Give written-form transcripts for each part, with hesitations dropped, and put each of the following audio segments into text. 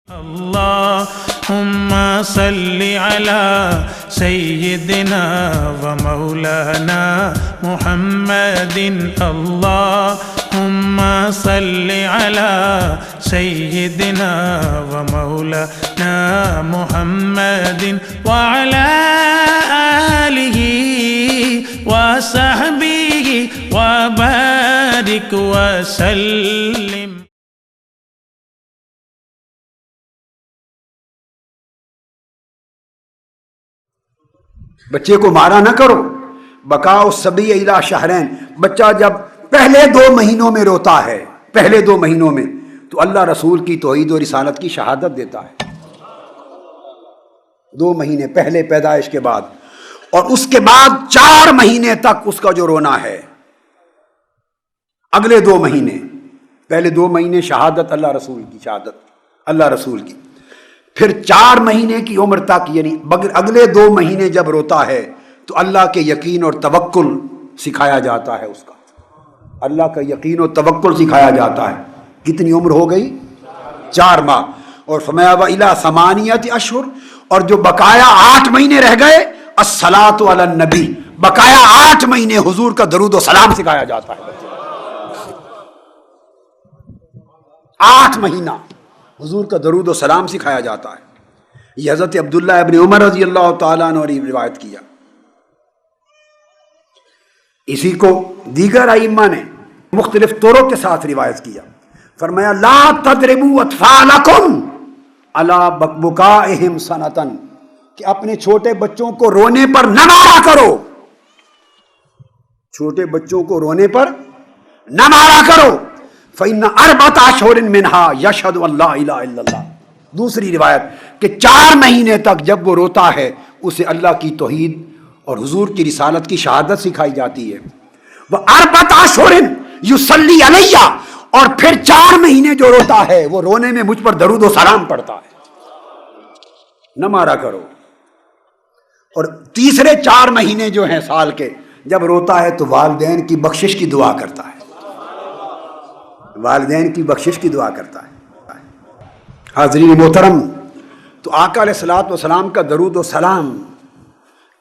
اللهم صل على سيدنا ومولانا محمد اللهم صل على سيدنا ومولانا محمد وعلى آله وصحبه وبارك وسلم. بچے کو مارا نہ کرو. بکاؤ سبی الا شہرین. بچہ جب پہلے 2 مہینوں میں روتا ہے، پہلے 2 مہینوں میں، تو اللہ رسول کی توحید و رسالت کی شہادت دیتا ہے. 2 مہینے پہلے پیدائش کے بعد، اور اس کے بعد 4 مہینے تک اس کا جو رونا ہے. اگلے 2 مہینے، پہلے 2 مہینے شہادت اللہ رسول کی، شہادت اللہ رسول کی. پھر 4 مہینے کی عمر تک، یعنی اگلے 2 مہینے جب روتا ہے تو اللہ کے یقین اور توکل سکھایا جاتا ہے. اس کا اللہ کا یقین اور توکل سکھایا جاتا ہے. کتنی عمر ہو گئی؟ 4 ماہ. اور فرمایا وَإِلَىٰ 8 اشہر. اور جو بقایا 8 مہینے رہ گئے، الصلاۃ علی النبی، بقایا 8 مہینے حضور کا درود و سلام سکھایا جاتا ہے. 8 مہینہ حضور کا درود و سلام سکھایا جاتا ہے. یہ حضرت عبداللہ ابن عمر رضی اللہ تعالیٰ عنہ نے روایت کیا. اسی کو دیگر ائمہ نے مختلف طرق کے ساتھ روایت کیا. فرمایا لا تضربوا اطفالکم علی بکائہم سنۃ، کہ اپنے چھوٹے بچوں کو رونے پر نہ مارا کرو. چھوٹے بچوں کو رونے پر نہ مارا کرو. فَإِنَّ 4 أَشْهُرٍ مِّنْهَا يَشْهَدُ أَن لَّا إِلَٰهَ إِلَّا اللَّهُ. دوسری روایت کہ 4 مہینے تک جب وہ روتا ہے اسے اللہ کی توحید اور حضور کی رسالت کی شہادت سکھائی جاتی ہے. وَأَرْبَعَةَ أَشْهُرٍ يُصَلِّي عَلَيَّ. اور پھر 4 مہینے جو روتا ہے وہ رونے میں مجھ پر درود و سلام پڑھتا ہے. نہ مارا کرو. اور تیسرے 4 مہینے جو ہیں سال کے، جب روتا ہے تو والدین کی بخشش کی دعا کرتا ہے. والدین کی بخشش کی دعا کرتا ہے. حاضرین محترم، تو آقا علیہ الصلوۃ والسلام کا درود و سلام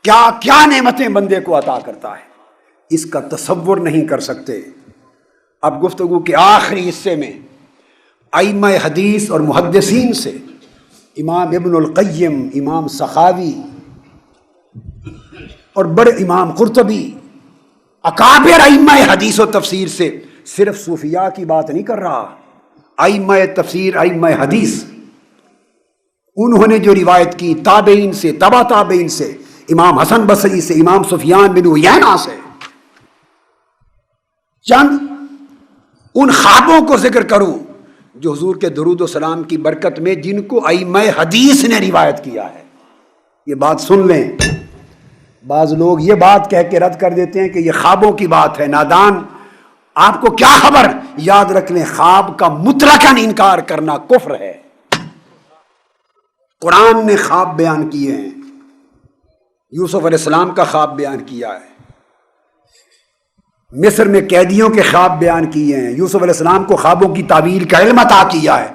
کیا کیا نعمتیں بندے کو عطا کرتا ہے، اس کا تصور نہیں کر سکتے. اب گفتگو کے آخری حصے میں ائمہ حدیث اور محدثین سے امام ابن القیم، امام سخاوی اور بڑے امام قرطبی، اکابر ائمہ حدیث و تفسیر سے، صرف صوفیاء کی بات نہیں کر رہا، ائمہ تفسیر، ائمہ حدیث، انہوں نے جو روایت کی تابعین سے، تبع تابعین سے، امام حسن بصری سے، امام سفیان بن عیینہ سے، چند ان خوابوں کو ذکر کروں جو حضور کے درود و سلام کی برکت میں، جن کو ائمہ حدیث نے روایت کیا ہے. یہ بات سن لیں. بعض لوگ یہ بات کہہ کے رد کر دیتے ہیں کہ یہ خوابوں کی بات ہے، نادان، آپ کو کیا خبر. یاد رکھ لیں، خواب کا مطلقاً انکار کرنا کفر ہے. قرآن نے خواب بیان کیے ہیں. یوسف علیہ السلام کا خواب بیان کیا ہے. مصر میں قیدیوں کے خواب بیان کیے ہیں. یوسف علیہ السلام کو خوابوں کی تعبیر کا علم عطا کیا ہے.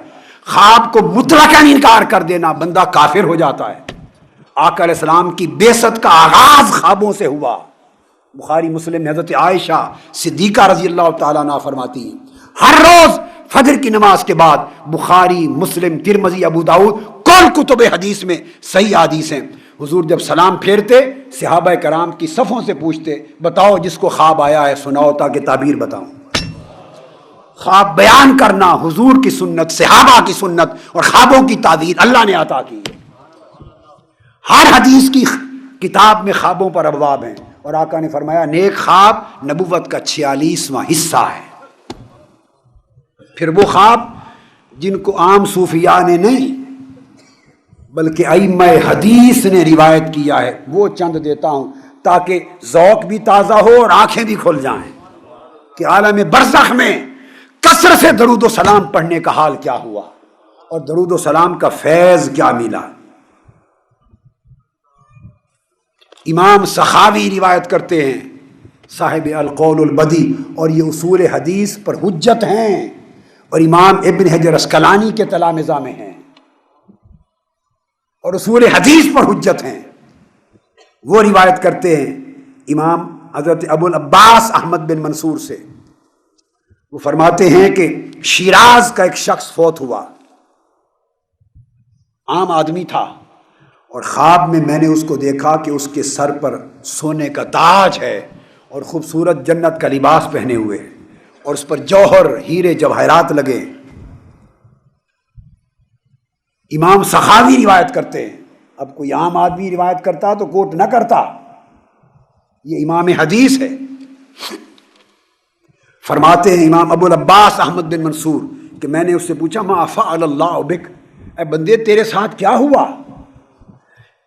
خواب کو مطلقاً انکار کر دینا، بندہ کافر ہو جاتا ہے. آقا علیہ السلام کی بعثت کا آغاز خوابوں سے ہوا. بخاری مسلم میں حضرت عائشہ صدیقہ رضی اللہ تعالیٰ عنہ فرماتی ہیں، ہر روز فجر کی نماز کے بعد بخاری، مسلم، ترمذی، ابو داؤد، کل کتب حدیث میں صحیح حدیث ہیں، حضور جب سلام پھیرتے صحابہ کرام کی صفوں سے پوچھتے، بتاؤ جس کو خواب آیا ہے سناؤ تاکہ تعبیر بتاؤں. خواب بیان کرنا حضور کی سنت، صحابہ کی سنت اور خوابوں کی تعبیر اللہ نے عطا کی ہے. ہر حدیث کی کتاب میں خوابوں پر ابواب ہیں، اور آقا نے فرمایا نیک خواب نبوت کا 46واں حصہ ہے. پھر وہ خواب جن کو عام صوفیاء نے نہیں بلکہ ائمہ حدیث نے روایت کیا ہے، وہ چند دیتا ہوں تاکہ ذوق بھی تازہ ہو اور آنکھیں بھی کھل جائیں کہ عالم برزخ میں کثرت سے درود و سلام پڑھنے کا حال کیا ہوا اور درود و سلام کا فیض کیا ملا. امام سخاوی روایت کرتے ہیں، صاحب القول البدی، اور یہ اصول حدیث پر حجت ہیں اور امام ابن حجر اسقلانی کے تلامذہ میں ہیں. اور اصول حدیث پر حجت ہیں، وہ روایت کرتے ہیں امام حضرت ابو العباس احمد بن منصور سے، وہ فرماتے ہیں کہ شیراز کا ایک شخص فوت ہوا، عام آدمی تھا، اور خواب میں نے اس کو دیکھا کہ اس کے سر پر سونے کا تاج ہے اور خوبصورت جنت کا لباس پہنے ہوئے، اور اس پر جوہر ہیرے جواہرات لگے۔ امام سخاوی روایت کرتے ہیں، اب کوئی عام آدمی روایت کرتا تو کوٹ نہ کرتا، یہ امام حدیث ہے۔ فرماتے ہیں امام ابو العباس احمد بن منصور کہ میں نے اس سے پوچھا ما فعل اللہ بک، اے بندے تیرے ساتھ کیا ہوا؟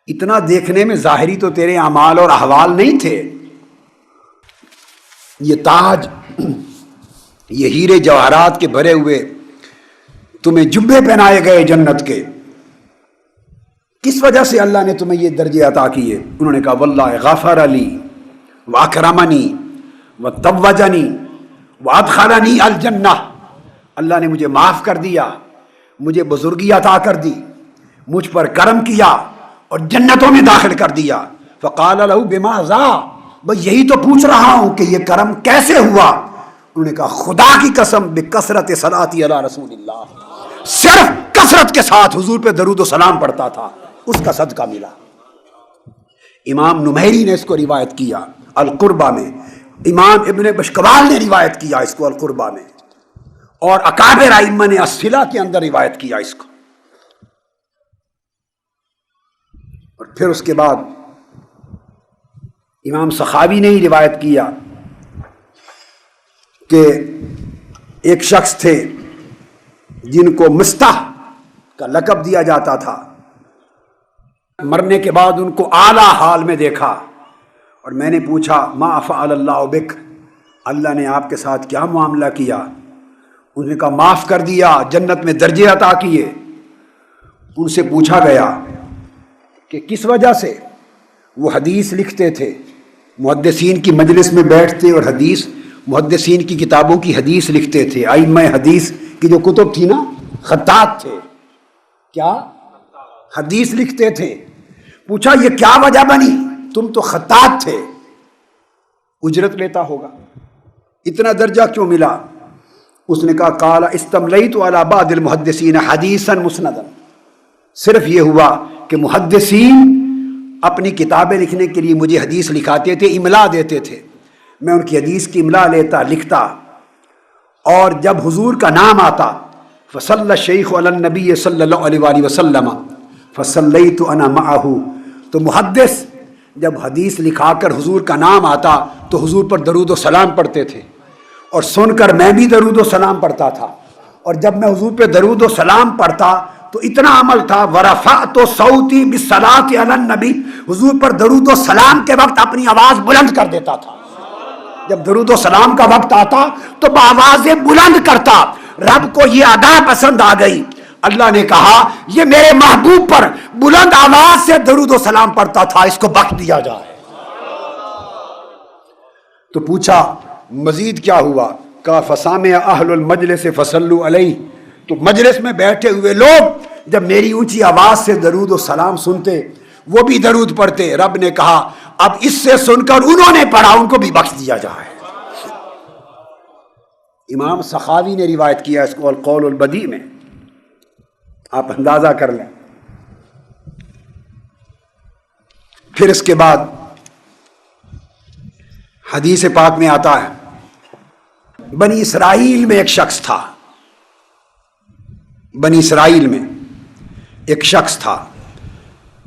اتنا دیکھنے میں ظاہری تو تیرے اعمال اور احوال نہیں تھے، یہ تاج، یہ ہیرے جواہرات کے بھرے ہوئے تمہیں جبے پہنائے گئے جنت کے، کس وجہ سے اللہ نے تمہیں یہ درجے عطا کیے؟ انہوں نے کہا واللہ غفر لی واکرمنی وتوجنی وادخلنی الجنہ، اللہ نے مجھے معاف کر دیا، مجھے بزرگی عطا کر دی، مجھ پر کرم کیا اور جنتوں میں داخل کر دیا۔ فقال له بما ذا، بھئی یہی تو پوچھ رہا ہوں کہ یہ کرم کیسے ہوا؟ انہوں نے کہا خدا کی قسم بکثرت صلاتی علی رسول اللہ، صرف کثرت کے ساتھ حضور پہ درود و سلام پڑھتا تھا، اس کا صدقہ ملا۔ امام نمیری نے اس کو روایت کیا القربہ میں، امام ابن بشکوال نے روایت کیا اس کو القربہ میں، اور اکابر ائمہ نے الصلہ کے اندر روایت کیا اس کو۔ اور پھر اس کے بعد امام سخاوی نے ہی روایت کیا کہ ایک شخص تھے جن کو مستح کا لقب دیا جاتا تھا، مرنے کے بعد ان کو اعلیٰ حال میں دیکھا، اور میں نے پوچھا ما فعل اللہ بک، اللہ نے آپ کے ساتھ کیا معاملہ کیا؟ انہوں نے کہا معاف کر دیا، جنت میں درجے عطا کیے۔ ان سے پوچھا گیا کہ کس وجہ سے؟ وہ حدیث لکھتے تھے، محدثین کی مجلس میں بیٹھتے اور حدیث، محدثین کی کتابوں کی حدیث لکھتے تھے، ائمہ حدیث کی جو کتب تھی نا، خطاط تھے، کیا حدیث لکھتے تھے۔ پوچھا یہ کیا وجہ بنی؟ تم تو خطاط تھے، اجرت لیتا ہوگا، اتنا درجہ کیوں ملا؟ اس نے کہا قال استملیت علی بعض المحدثین حدیثا مسندا، صرف یہ ہوا کہ محدثین اپنی کتابیں لکھنے کے لیے مجھے حدیث لکھاتے تھے، املا دیتے تھے، میں ان کی حدیث کی املا لیتا، لکھتا، اور جب حضور کا نام آتا فصلی الشیخ علی النبی صلی اللہ علیہ وآلہ وسلم فصلیت انا معہ، تو محدث جب حدیث لکھا کر حضور کا نام آتا تو حضور پر درود و سلام پڑھتے تھے، اور سن کر میں بھی درود و سلام پڑھتا تھا، اور جب میں حضور پہ درود و سلام پڑھتا تو اتنا عمل تھا ورفعت صوتی بالصلاۃ علی النبی، حضور پر درود و سلام کے وقت اپنی آواز بلند کر دیتا تھا، جب درود و سلام کا وقت آتا تو بآواز بلند کرتا۔ رب کو یہ ادا پسند آ گئی، اللہ نے کہا یہ میرے محبوب پر بلند آواز سے درود و سلام پڑھتا تھا، اس کو بخش دیا جائے۔ تو پوچھا مزید کیا ہوا؟ کہا فسامع اہل المجلس فصلوا علیہ، تو مجلس میں بیٹھے ہوئے لوگ جب میری اونچی آواز سے درود و سلام سنتے وہ بھی درود پڑھتے۔ رب نے کہا اب اس سے سن کر انہوں نے پڑھا، ان کو بھی بخش دیا جائے۔ امام سخاوی نے روایت کیا اس کو القول البدیع میں، آپ اندازہ کر لیں۔ پھر اس کے بعد حدیث پاک میں آتا ہے بنی اسرائیل میں ایک شخص تھا، بنی اسرائیل میں ایک شخص تھا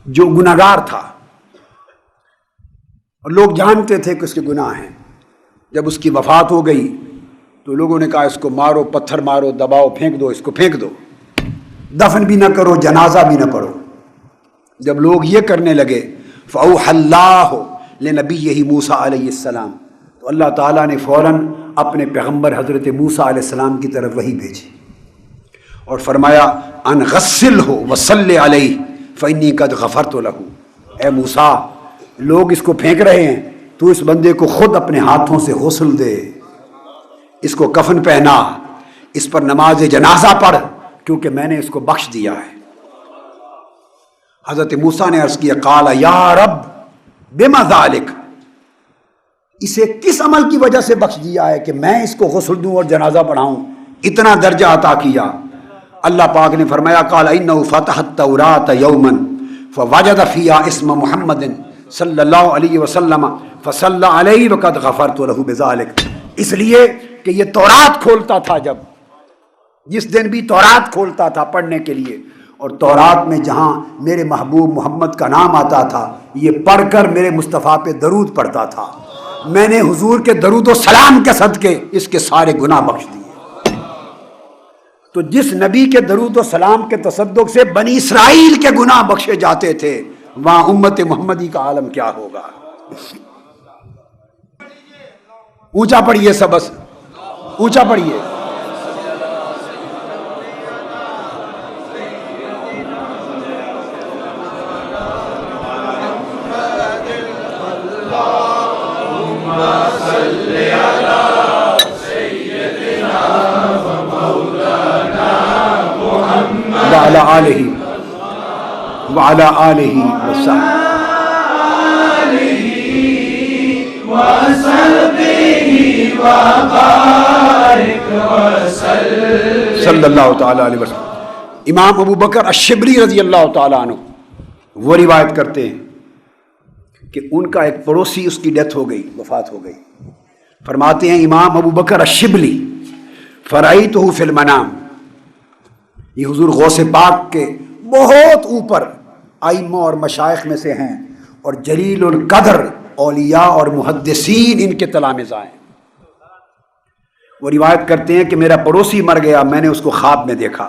جو گناہگار تھا، اور لوگ جانتے تھے کہ اس کے گناہ ہیں۔ جب اس کی وفات ہو گئی تو لوگوں نے کہا اس کو مارو، پتھر مارو، دباؤ، پھینک دو، اس کو پھینک دو، دفن بھی نہ کرو، جنازہ بھی نہ پڑھو۔ جب لوگ یہ کرنے لگے فَأَوْحَى اللَّهُ لِنَبِيِّهِ مُوسَىٰ علیہ السلام، تو اللہ تعالیٰ نے فوراً اپنے پیغمبر حضرت موسیٰ علیہ السلام کی طرف وحی بھیجی اور فرمایا ان غسلہ وصلی علیہ فإنی قد غفرت لہ، اے موسیٰ لوگ اس کو پھینک رہے ہیں، تو اس بندے کو خود اپنے ہاتھوں سے غسل دے، اس کو کفن پہنا، اس پر نماز جنازہ پڑھ، کیونکہ میں نے اس کو بخش دیا ہے۔ حضرت موسیٰ نے عرض کیا قال یا رب بما ذالک، اسے کس عمل کی وجہ سے بخش دیا ہے کہ میں اس کو غسل دوں اور جنازہ پڑھاؤں، اتنا درجہ عطا کیا؟ اللہ پاک نے فرمایا قال انہ فتح التوراۃ یوما فوجد فیہا اسم محمد صلی اللہ علیہ وسلم فصلی علیہ وقد غفرت لہ بذالک، اس لیے کہ یہ تورات کھولتا تھا، جس دن بھی تورات کھولتا تھا پڑھنے کے لیے، اور تورات میں جہاں میرے محبوب محمد کا نام آتا تھا یہ پڑھ کر میرے مصطفیٰ پہ درود پڑھتا تھا، میں نے حضور کے درود و سلام کے صدقے اس کے سارے گناہ بخش دیے۔ تو جس نبی کے درود و سلام کے تصدق سے بنی اسرائیل کے گناہ بخشے جاتے تھے، وہاں امت محمدی کا عالم کیا ہوگا؟ اونچا پڑھیے سبس، اونچا پڑھیے۔ وعلى آلہ وعلى آلہ صلی اللہ تعالیٰ علیہ وسلم۔ امام ابو بکر الشبلی رضی اللہ تعالیٰ عنہ وہ روایت کرتے ہیں کہ ان کا ایک پڑوسی، اس کی ڈیتھ ہو گئی، وفات ہو گئی۔ فرماتے ہیں امام ابو بکر الشبلی فرأیتہ فی المنام، یہ حضور غوث پاک کے بہت اوپر ائمہ اور مشائخ میں سے ہیں، اور جلیل القدر اولیاء اور محدثین ان کے تلامذہ ہیں۔ وہ روایت کرتے ہیں کہ میرا پڑوسی مر گیا، میں نے اس کو خواب میں دیکھا،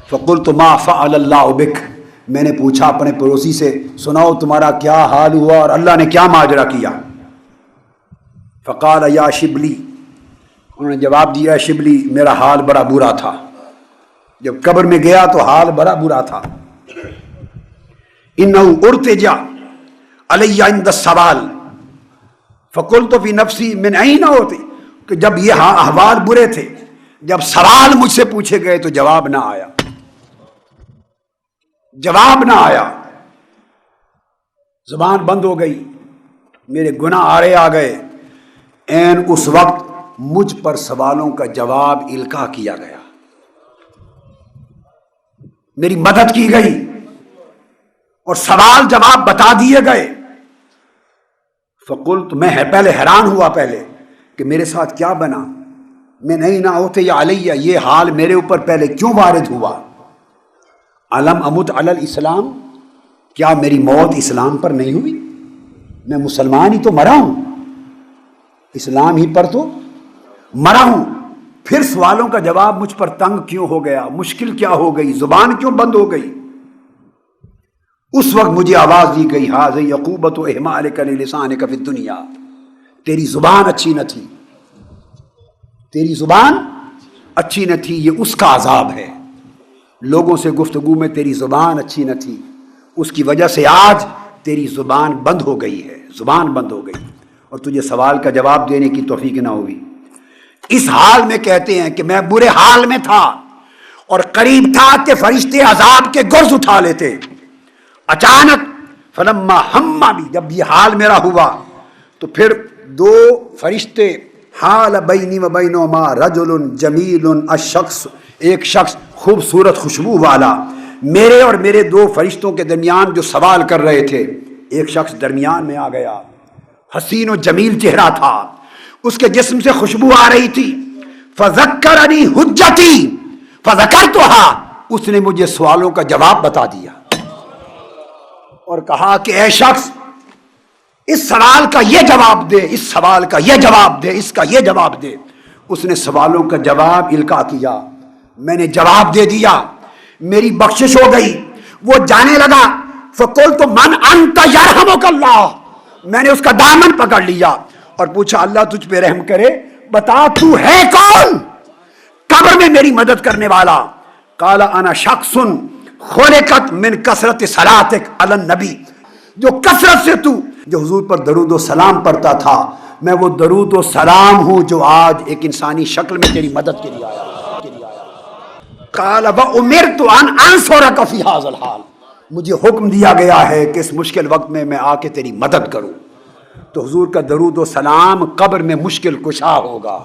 فقلت ما فعل اللہ بک، میں نے پوچھا اپنے پڑوسی سے سناؤ تمہارا کیا حال ہوا اور اللہ نے کیا ماجرا کیا؟ فقال یا شبلی، انہوں نے جواب دیا شبلی میرا حال بڑا برا تھا، جب قبر میں گیا تو حال بڑا برا تھا۔ انہ ارتجا علی عند السوال فقلت فی نفسی من این ہوتی، کہ جب یہ احوال برے تھے، جب سوال مجھ سے پوچھے گئے تو جواب نہ آیا، جواب نہ آیا، زبان بند ہو گئی، میرے گناہ آڑے آ گئے۔ این اس وقت مجھ پر سوالوں کا جواب القاء کیا گیا، میری مدد کی گئی اور سوال جواب بتا دیے گئے۔ فقلت، میں پہلے حیران ہوا پہلے کہ میرے ساتھ کیا بنا، میں نہیں نہ ہوتے یا علیہ، یہ حال میرے اوپر پہلے کیوں وارد ہوا؟ علم امت علی الاسلام، کیا میری موت اسلام پر نہیں ہوئی؟ میں مسلمان ہی تو مرا ہوں، اسلام ہی پر تو مرا ہوں، پھر سوالوں کا جواب مجھ پر تنگ کیوں ہو گیا، مشکل کیا ہو گئی، زبان کیوں بند ہو گئی؟ اس وقت مجھے آواز دی گئی ھذہ عقوبۃ اہمالک لسانک فی الدنیا، تیری زبان اچھی نہ تھی، تیری زبان اچھی نہ تھی، یہ اس کا عذاب ہے۔ لوگوں سے گفتگو میں تیری زبان اچھی نہ تھی، اس کی وجہ سے آج تیری زبان بند ہو گئی ہے، زبان بند ہو گئی، اور تجھے سوال کا جواب دینے کی توفیق نہ ہوئی۔ اس حال میں کہتے ہیں کہ میں برے حال میں تھا اور قریب تھا کہ فرشتے عذاب کے گرز اٹھا لیتے۔ اچانک فلما ہما بھی، جب یہ حال میرا ہوا تو پھر دو فرشتے، حال بینی و بینہما رجل جمیل الشخص، ایک شخص خوبصورت خوشبو والا، میرے اور میرے دو فرشتوں کے درمیان جو سوال کر رہے تھے، ایک شخص درمیان میں آ گیا، حسین و جمیل چہرہ تھا، اس کے جسم سے خوشبو آ رہی تھی۔ فذکرنی حجتی فذکرتها، اس نے مجھے سوالوں کا جواب بتا دیا اور کہا کہ اے شخص اس سوال کا یہ جواب دے، اس سوال کا یہ جواب دے، اس کا یہ جواب دے۔ اس نے سوالوں کا جواب القاء کیا، میں نے جواب دے دیا، میری بخشش ہو گئی۔ وہ جانے لگا، فقلت من انت یرحمک اللہ، میں نے اس کا دامن پکڑ لیا اور پوچھا اللہ تجھ پہ رحم کرے، بتا تو ہے کون قبر میں میری مدد کرنے والا؟ قال انا شخص خلقت من کثرت صلاتک علی النبی، جو کثرت سے تو جو حضور پر درود و سلام پڑھتا تھا، میں وہ درود و سلام ہوں جو آج ایک انسانی شکل میں تیری مدد کے لیے آیا۔ قال وامرت ان انصرک فی ھذا الحال، مجھے حکم دیا گیا ہے کہ اس مشکل وقت میں آ کے تیری مدد کروں. تو حضور کا درود و سلام قبر میں مشکل کشا ہوگا،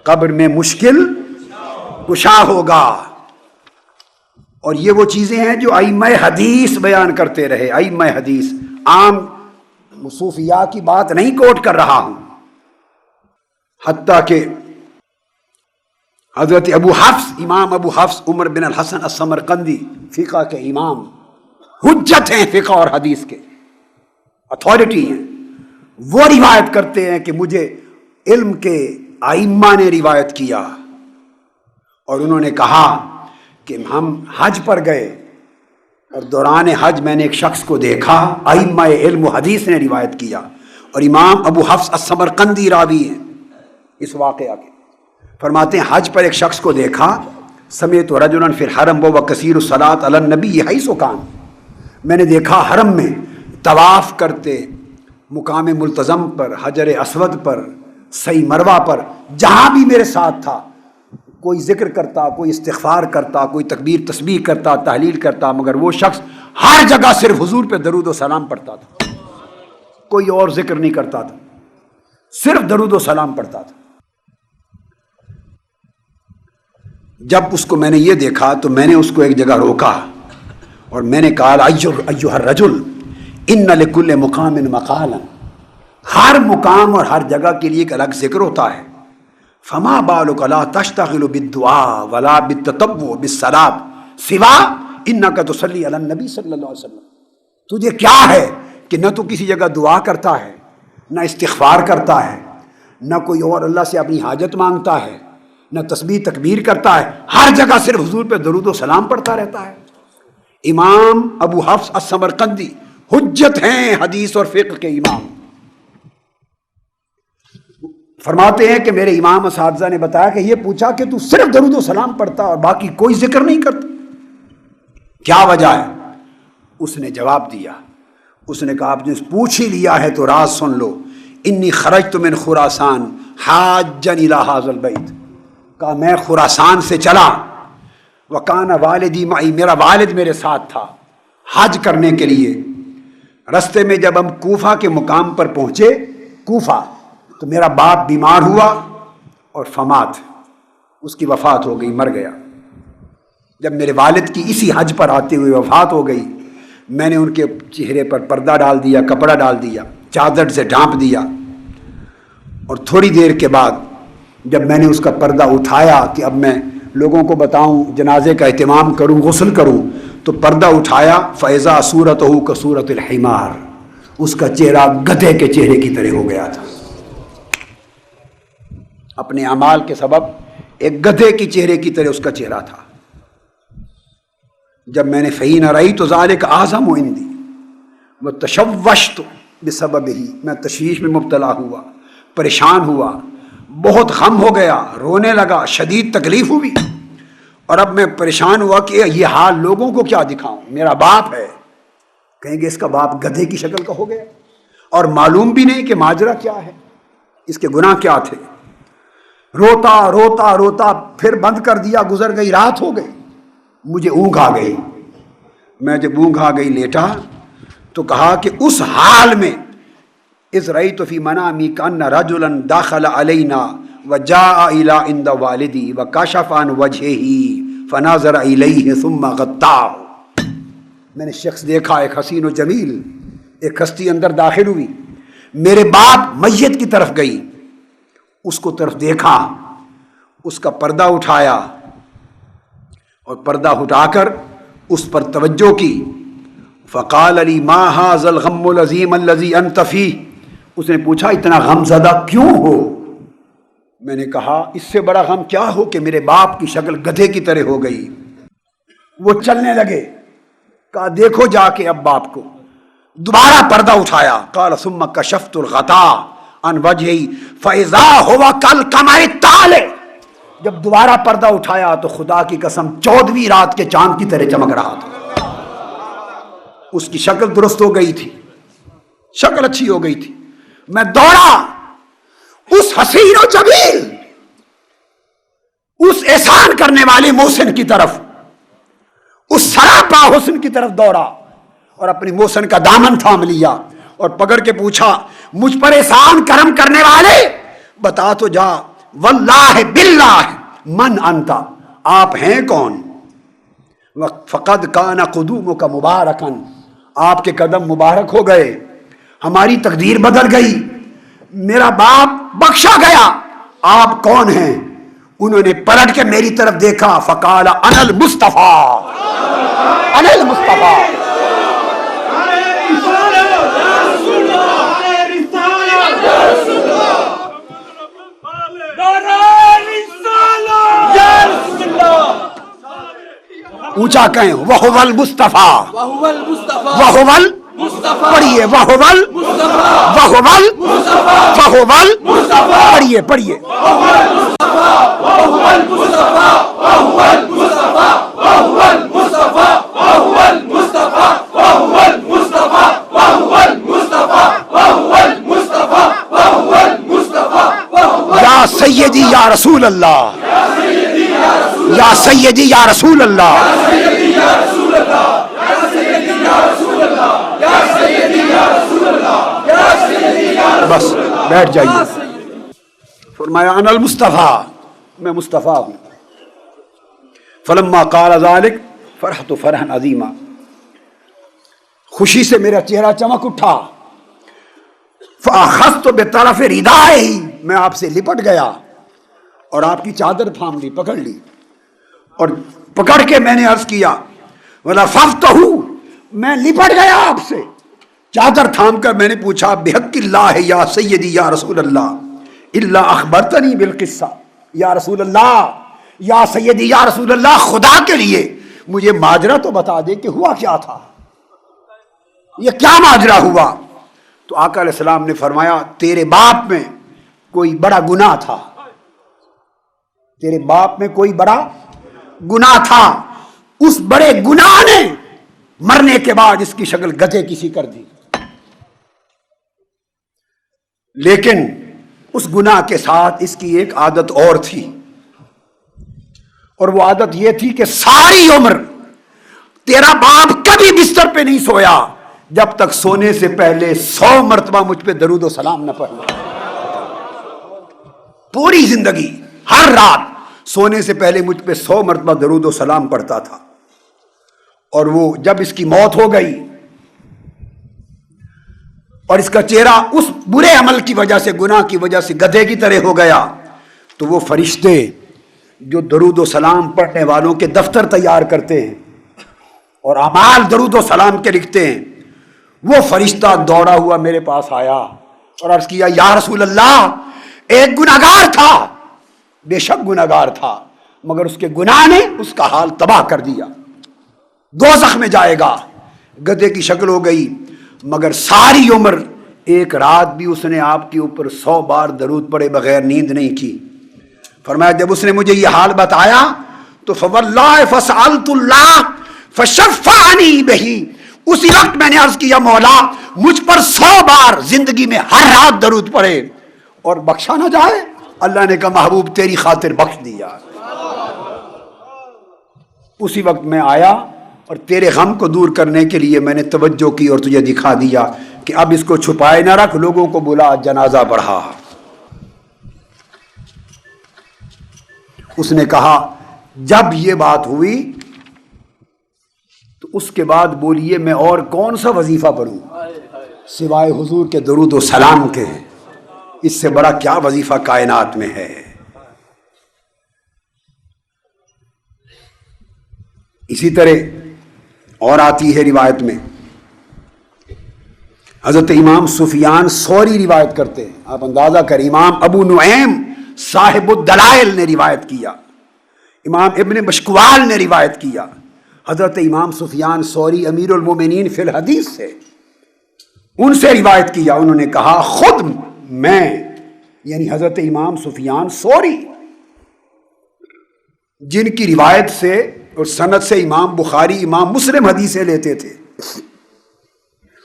قبر میں مشکل کشا ہوگا. اور یہ وہ چیزیں ہیں جو ائمہ حدیث بیان کرتے رہے. ائمہ حدیث، عام صوفیاء کی بات نہیں کوٹ کر رہا ہوں. حتیٰ کہ حضرت ابو حفص، امام ابو حفص عمر بن الحسن السمرقندی، فقہ کے امام، حجت ہیں فقہ اور حدیث کے، اتھارٹی ہیں. وہ روایت کرتے ہیں کہ مجھے علم کے ائمہ نے روایت کیا اور انہوں نے کہا کہ ہم حج پر گئے اور دوران حج میں نے ایک شخص کو دیکھا. ائمہ علم و حدیث نے روایت کیا اور امام ابو حفص السمرقندی راوی ہیں اس واقعہ کے. فرماتے ہیں حج پر ایک شخص کو دیکھا، سمیت رجلا فی الحرم و کثیر الصلاۃ علی النبی حیث کان. میں نے دیکھا حرم میں طواف کرتے، مقام ملتزم پر، حجر اسود پر، سعی مروہ پر، جہاں بھی میرے ساتھ تھا، کوئی ذکر کرتا، کوئی استغفار کرتا، کوئی تکبیر تسبیح کرتا، تحلیل کرتا، مگر وہ شخص ہر جگہ صرف حضور پہ درود و سلام پڑھتا تھا، کوئی اور ذکر نہیں کرتا تھا، صرف درود و سلام پڑھتا تھا. جب اس کو میں نے یہ دیکھا تو میں نے اس کو ایک جگہ روکا اور میں نے کہا ایھا الرجل ان لکل مقام مقالا. ہر مقام اور ہر جگہ کے لیے ایک الگ ذکر ہوتا ہے. فما بالک لا تشتغل بالدعاء ولا بالتطوع بالصلاۃ سوا انک تصلی علی النبی صلی اللہ علیہ وسلم. تجھے کیا ہے کہ نہ تو کسی جگہ دعا کرتا ہے، نہ استغفار کرتا ہے، نہ کوئی اور اللہ سے اپنی حاجت مانگتا ہے، نہ تسبیح تکبیر کرتا ہے، ہر جگہ صرف حضور پہ درود و سلام پڑھتا رہتا ہے. امام ابو حفص السمرقندی حجت ہیں حدیث اور فقہ کے امام. فرماتے ہیں کہ میرے امام اساتذہ نے بتایا کہ یہ پوچھا کہ تو صرف درود و سلام پڑھتا اور باقی کوئی ذکر نہیں کرتا، کیا وجہ ہے؟ اس نے جواب دیا، اس نے کہا آپ نے پوچھ ہی لیا ہے تو راز سن لو. انی خرجت من خراسان حاجا الی ھذا البیت. کہا میں خراسان سے چلا، وکان والدی معی، میرا والد میرے ساتھ تھا حج کرنے کے لیے. رستے میں جب ہم کوفہ کے مقام پر پہنچے، کوفہ، تو میرا باپ بیمار ہوا اور فمات، اس کی وفات ہو گئی، مر گیا. جب میرے والد کی اسی حج پر آتے ہوئے وفات ہو گئی، میں نے ان کے چہرے پر پردہ ڈال دیا، کپڑا ڈال دیا، چادر سے ڈھانپ دیا. اور تھوڑی دیر کے بعد جب میں نے اس کا پردہ اٹھایا کہ اب میں لوگوں کو بتاؤں، جنازے کا اہتمام کروں، غسل کروں، تو پردہ اٹھایا، فَإِذَا صُورَتُهُ كَصُورَةِ الْحِمَارِ. اس کا چہرہ گدھے کے چہرے کی طرح ہو گیا تھا. اپنے اعمال کے سبب ایک گدھے کی چہرے کی طرح اس کا چہرہ تھا. جب میں نے فَحِينَ رَأَيْتُ ذَلِكَ أَعْظَمُ عِندِي وَتَشَوَّشْتُ بِسَبَبِهِ. میں تشویش میں مبتلا ہوا، پریشان ہوا، بہت غم ہو گیا، رونے لگا، شدید تکلیف ہوئی. اور اب میں پریشان ہوا کہ یہ حال لوگوں کو کیا دکھاؤں. میرا باپ ہے، کہیں گے اس کا باپ گدھے کی شکل کا ہو گیا، اور معلوم بھی نہیں کہ ماجرا کیا ہے، اس کے گناہ کیا تھے. روتا روتا روتا پھر بند کر دیا. گزر گئی، رات ہو گئی، مجھے اونگ آ گئی. میں جب اونگ آ گئی لیٹا تو کہا کہ اس حال میں اذ رأیت فی منامی کأن رجلا دخل علینا وجاء الی عند والدی وکشف عن وجهه فنظر الیہ ثم غطاه. میں نے شخص دیکھا، ایک حسین و جمیل، ایک ہستی اندر داخل ہوئی، میرے باپ میت کی طرف گئی، اس کو طرف دیکھا، اس کا پردہ اٹھایا اور پردہ اٹھا کر اس پر توجہ کی. فقال لی ما ھذا الغم العظیم الذی انت فیہ. اس نے پوچھا اتنا غم زدہ کیوں ہو؟ میں نے کہا اس سے بڑا غم کیا ہو کہ میرے باپ کی شکل گدھے کی طرح ہو گئی. وہ چلنے لگے. کہا دیکھو جا کے اب باپ کو. دوبارہ پردہ اٹھایا. قال ثم کشفت الغطاء عن وجهی فاذا هو کالقمر الطالع. جب دوبارہ پردہ اٹھایا تو خدا کی قسم 14ویں رات کے چاند کی طرح چمک رہا تھا. اس کی شکل درست ہو گئی تھی، شکل اچھی ہو گئی تھی. میں دوڑا اس حسین و جمیل، اس احسان کرنے والے محسن کی طرف، اس سراپا حسن کی طرف دوڑا اور اپنی موسن کا دامن تھام لیا اور پکڑ کے پوچھا مجھ پر احسان کرم کرنے والے بتا تو جا واللہ باللہ من انتا آپ ہیں کون؟ فقد کان قدومک مبارکن آپ کے قدم مبارک ہو گئے، ہماری تقدیر بدل گئی، میرا باپ بخشا گیا، آپ کون ہیں؟ انہوں نے پلٹ کے میری طرف دیکھا فقال انا المصطفیٰ، انا المصطفیٰ۔ اونچا کہیں وَهُوَ الْمُصْطَفَىٰ، وَهُوَ الْمُصْطَفَىٰ، پڑھیے وَهُوَ الْمُصْطَفَىٰ، وَهُوَ الْمُصْطَفَىٰ، پڑھیے پڑھیے یا سیدی یا رسول اللہ، یا سیدی یا رسول اللہ، بس بیٹھ جائیے۔ فرمایا انا المصطفیٰ، میں مصطفیٰ ہوں۔ فلما قال ذلك فرحت فرحا عظیما، خوشی سے میرا چہرہ چمک اٹھا۔ فاخذت بطرف ردائه، میں آپ سے لپٹ گیا اور آپ کی چادر تھام لی، پکڑ لی اور پکڑ کے میں نے عرض کیا ولفظتہ، میں لپٹ گیا آپ سے، چادر تھام کر میں نے پوچھا بحق اللہ یا سیدی یا رسول اللہ الا اخبرتنی بالقصہ، یا رسول اللہ یا سیدی یا رسول اللہ خدا کے لیے مجھے ماجرا تو بتا دے کہ ہوا کیا تھا، یہ کیا ماجرا ہوا؟ تو آقا علیہ السلام نے فرمایا تیرے باپ میں کوئی بڑا گناہ تھا، تیرے باپ میں کوئی بڑا گناہ تھا، اس بڑے گناہ نے مرنے کے بعد اس کی شکل گدھے کی سی کر دی، لیکن اس گناہ کے ساتھ اس کی ایک عادت اور تھی، اور وہ عادت یہ تھی کہ ساری عمر تیرا باپ کبھی بستر پہ نہیں سویا جب تک سونے سے پہلے 100 مرتبہ مجھ پہ درود و سلام نہ پڑھ لے، پوری زندگی ہر رات سونے سے پہلے مجھ پہ 100 مرتبہ درود و سلام پڑھتا تھا، اور وہ جب اس کی موت ہو گئی اور اس کا چہرہ اس برے عمل کی وجہ سے، گناہ کی وجہ سے گدھے کی طرح ہو گیا، تو وہ فرشتے جو درود و سلام پڑھنے والوں کے دفتر تیار کرتے ہیں اور اعمال درود و سلام کے لکھتے ہیں، وہ فرشتہ دوڑا ہوا میرے پاس آیا اور عرض کیا یا رسول اللہ ایک گناہگار تھا، بے شک گناہگار تھا، مگر اس کے گناہ نے اس کا حال تباہ کر دیا، دوزخ میں جائے گا، گدھے کی شکل ہو گئی، مگر ساری عمر ایک رات بھی اس نے آپ کے اوپر 100 بار درود پڑے بغیر نیند نہیں کی۔ فرمایا جب اس نے مجھے یہ حال بتایا تو فواللہ فسألت اللہ فشفعنی بہی، اسی وقت میں نے عرض کیا مولا مجھ پر 100 بار زندگی میں ہر رات درود پڑے اور بخشا نہ جائے؟ اللہ نے کہا محبوب تیری خاطر بخش دیا۔ اسی وقت میں آیا اور تیرے غم کو دور کرنے کے لیے میں نے توجہ کی اور تجھے دکھا دیا کہ اب اس کو چھپائے نہ رکھ، لوگوں کو بلا جنازہ پڑھا۔ اس نے کہا جب یہ بات ہوئی تو اس کے بعد بولیے میں اور کون سا وظیفہ پڑھوں سوائے حضور کے درود و سلام کے، اس سے بڑا کیا وظیفہ کائنات میں ہے۔ اسی طرح اور آتی ہے روایت میں، حضرت امام سفیان ثوری روایت کرتے ہیں، آپ اندازہ کریں، امام ابو نعیم صاحب الدلائل نے روایت کیا، امام ابن مشکوال نے روایت کیا، حضرت امام سفیان ثوری امیر المومنین فی الحدیث سے، ان سے روایت کیا، انہوں نے کہا خود میں، یعنی حضرت امام سفیان ثوری جن کی روایت سے اور سند سے امام بخاری امام مسلم حدیثیں لیتے تھے،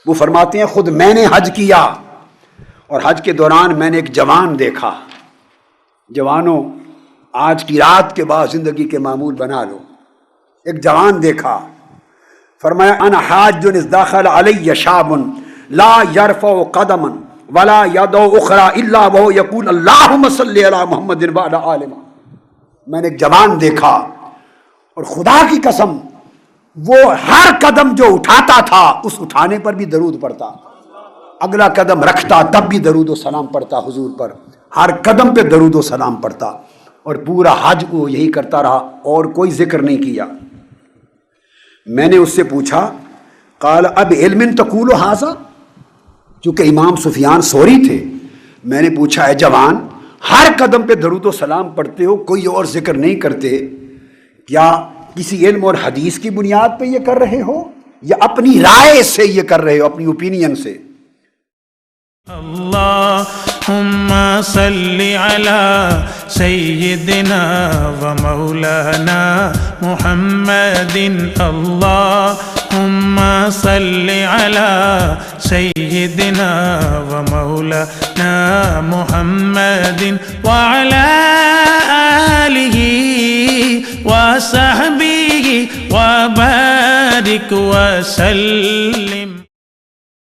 وہ فرماتے ہیں خود میں نے حج کیا اور حج کے دوران میں نے ایک جوان دیکھا، جوانوں آج کی رات کے بعد زندگی کے معمول بنا لو، ایک جوان دیکھا، فرمایا انا حاج اذ داخل علی شاب لا یرفع قدما ولا یدعو اخرى الا وهو یقول اللہم صلی علی محمد وعلی آل محمد. میں نے ایک جوان دیکھا اور خدا کی قسم وہ ہر قدم جو اٹھاتا تھا اس اٹھانے پر بھی درود پڑتا، اگلا قدم رکھتا تب بھی درود و سلام پڑتا حضور پر، ہر قدم پہ درود و سلام پڑتا، اور پورا حج کو یہی کرتا رہا اور کوئی ذکر نہیں کیا. میں نے اس سے پوچھا قال اب علم تقول ھذا، چونکہ امام سفیان ثوری تھے. میں نے پوچھا اے جوان، ہر قدم پہ درود و سلام پڑھتے ہو، کوئی اور ذکر نہیں کرتے، کیا کسی علم اور حدیث کی بنیاد پہ یہ کر رہے ہو یا اپنی رائے سے یہ کر رہے ہو، اپنی اوپینین سے؟ اللہم صلی علی سیدنا و مولانا محمد. اللہم صلی علی سیدنا و مولانا محمد وعلی آلہ وصحبہ وبارک وسلم.